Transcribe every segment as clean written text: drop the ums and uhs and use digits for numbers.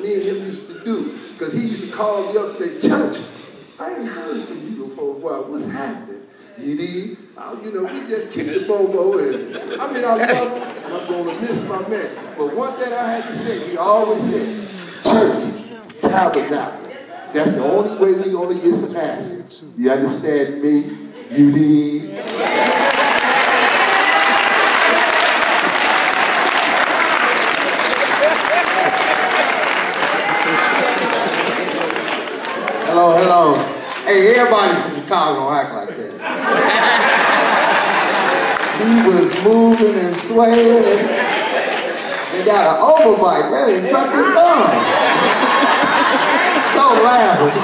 me and him used to do. Because he used to call me up and say, Church, I ain't heard from you before a while. What's happening? You did? You know, we just kicked the bobo and I mean, I love him and I'm going to miss my man. But one thing I had to say, he always said, church, tabernacle. That's the only way we're going to get some action. You understand me? You did? Hello, hello. Hey, everybody from Chicago don't act like that. He was moving and swaying and they got an overbite. That ain't suck his thumb. So laughing.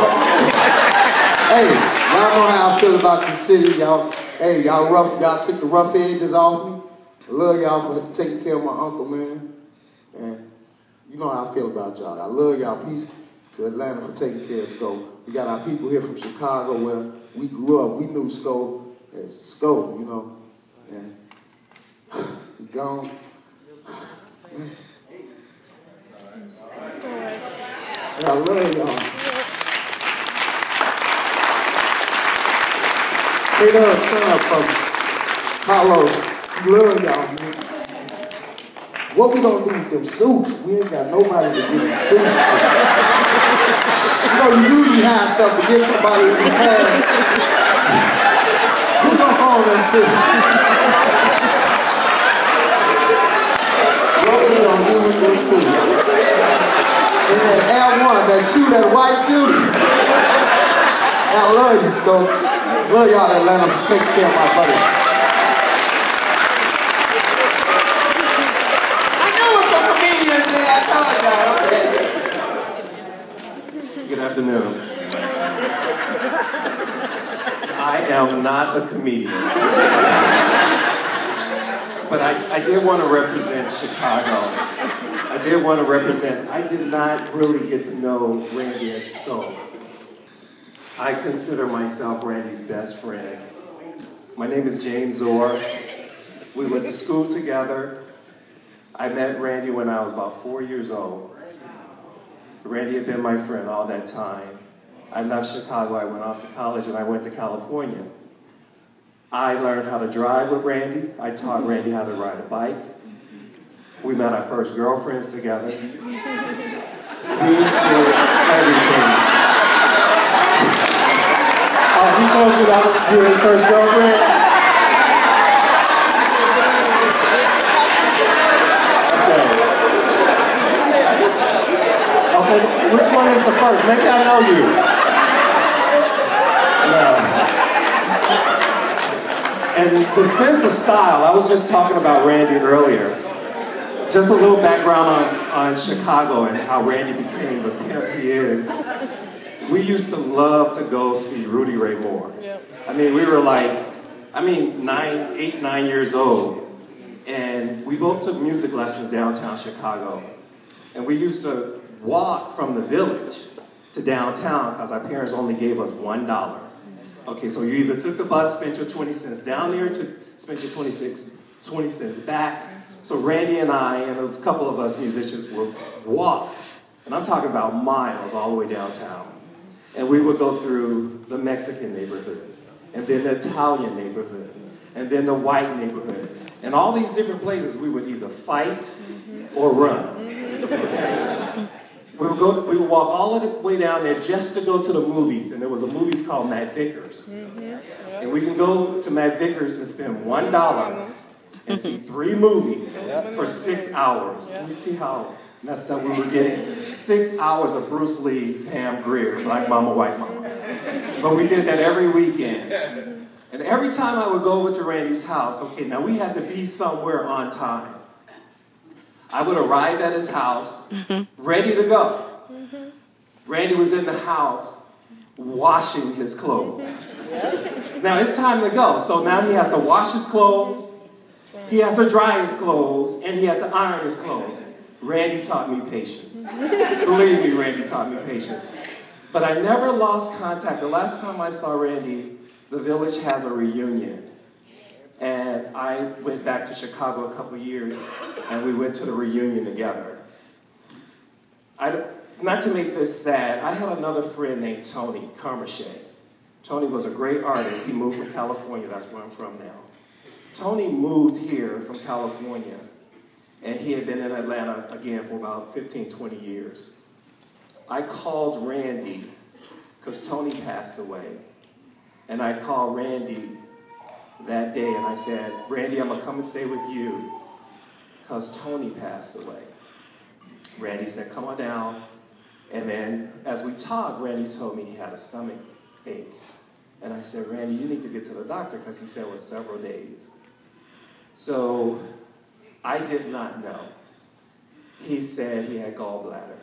Hey, y'all know how I feel about the city, y'all. Hey, y'all took the rough edges off me. I love y'all for taking care of my uncle, man. And you know how I feel about y'all. I love y'all. Peace to Atlanta for taking care of Sco. We got our people here from Chicago where we grew up. We knew Sco as Sco, you know. And he gone. I love y'all. Straight up, turn up from Hollow. Love y'all, man. What we gonna do with them suits? We ain't got nobody to give them suits. You know, you usually have stuff to get somebody in the past. Who gonna call them suits? What we gonna do with them suits? In that Air One, that shoe, that white shoe. I love you, Stokes. Love y'all, Atlanta, for taking care of my buddy. Good afternoon. I am not a comedian. But I did want to represent Chicago. I did not really get to know Randy as Sco. I consider myself Randy's best friend. My name is James Orr. We went to school together. I met Randy when I was about 4 years old. Randy had been my friend all that time. I left Chicago, I went off to college, and I went to California. I learned how to drive with Randy. I taught Randy how to ride a bike. We met our first girlfriends together. We did everything. Oh, he told you that you were his first girlfriend? Okay, which one is the first? Maybe I know you. No. And the sense of style, I was just talking about Randy earlier. Just a little background on Chicago and how Randy became the pimp he is. We used to love to go see Rudy Ray Moore. Yep. I mean, we were like, 8, 9 years old. And we both took music lessons downtown Chicago. And we used to walk from the village to downtown because our parents only gave us $1. Okay, so you either took the bus, spent your 20 cents down there, spent your 20 cents back. So Randy and I, and there's a couple of us musicians, would walk. And I'm talking about miles all the way downtown. And we would go through the Mexican neighborhood, and then the Italian neighborhood, and then the white neighborhood. And all these different places we would either fight or run. Okay? We would walk all the way down there just to go to the movies, and there was a movie called Matt Vickers. And we can go to Matt Vickers and spend $1 and see 3 movies for 6 hours. Can you see how messed up we were getting? 6 hours of Bruce Lee, Pam Grier, Black Mama, White Mama. But we did that every weekend. And every time I would go over to Randy's house, okay, now we had to be somewhere on time. I would arrive at his house, ready to go. Randy was in the house washing his clothes. Now it's time to go. So now he has to wash his clothes, he has to dry his clothes, and he has to iron his clothes. Randy taught me patience. Believe me, Randy taught me patience. But I never lost contact. The last time I saw Randy, the village has a reunion. And I went back to Chicago a couple of years, and we went to the reunion together. not to make this sad, I had another friend named Tony Carmachet. Tony was a great artist. He moved from California. That's where I'm from now. Tony moved here from California, and he had been in Atlanta again for about 15, 20 years. I called Randy, because Tony passed away, and I called Randy that day, and I said, Randy, I'm going to come and stay with you, because Tony passed away. Randy said, come on down. And then, as we talked, Randy told me he had a stomach ache. And I said, Randy, you need to get to the doctor, because he said it was several days. So I did not know. He said he had gallbladder.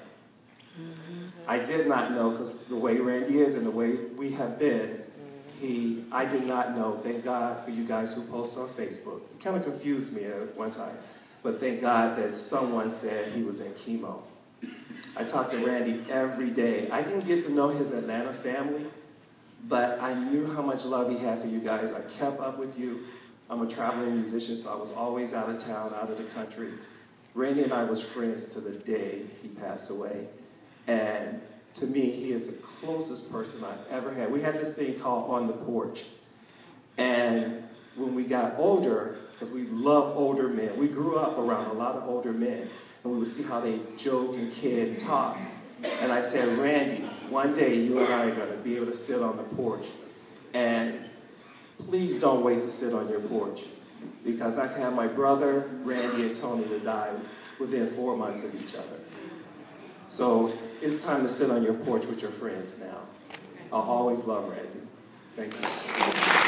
I did not know, because the way Randy is and the way we have been, I did not know. Thank God for you guys who post on Facebook. It kind of confused me at one time. But thank God that someone said he was in chemo. I talked to Randy every day. I didn't get to know his Atlanta family, but I knew how much love he had for you guys. I kept up with you. I'm a traveling musician, so I was always out of town, out of the country. Randy and I was friends to the day he passed away. And to me, he is the closest person I've ever had. We had this thing called On the Porch. And when we got older, because we love older men, we grew up around a lot of older men, and we would see how they joke and kid and talked. And I said, Randy, one day you and I are going to be able to sit on the porch. And please don't wait to sit on your porch, because I've had my brother, Randy, and Tony to die within 4 months of each other. So it's time to sit on your porch with your friends now. I'll always love Randy. Thank you.